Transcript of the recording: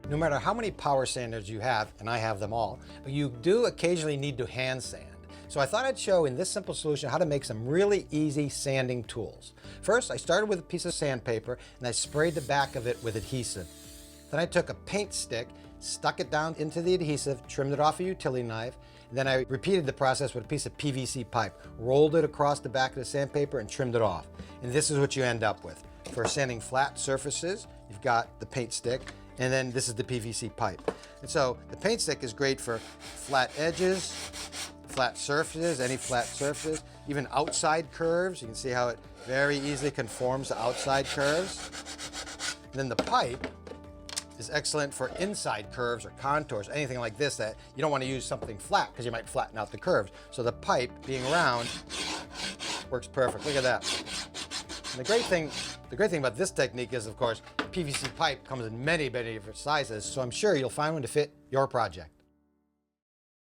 No matter how many power sanders you have, and I have them all, but you do occasionally need to hand sand. So I thought I'd show in this simple solution how to make some really easy sanding tools. First, I started with a piece of sandpaper and I sprayed the back of it with adhesive. Then I took a paint stick, stuck it down into the adhesive, trimmed it off a utility knife, and then I repeated the process with a piece of PVC pipe, rolled it across the back of the sandpaper and trimmed it off. And this is what you end up with. For sanding flat surfaces, you've got the paint stick, and then this is the PVC pipe. And so the paint stick is great for flat edges, flat surfaces, any flat surfaces, even outside curves. You can see how it very easily conforms to outside curves. And then the pipe is excellent for inside curves or contours, anything like this that you don't want to use something flat because you might flatten out the curves. So the pipe being round works perfect. Look at that. And the great thing about this technique is, of course, PVC pipe comes in many different sizes, so I'm sure you'll find one to fit your project.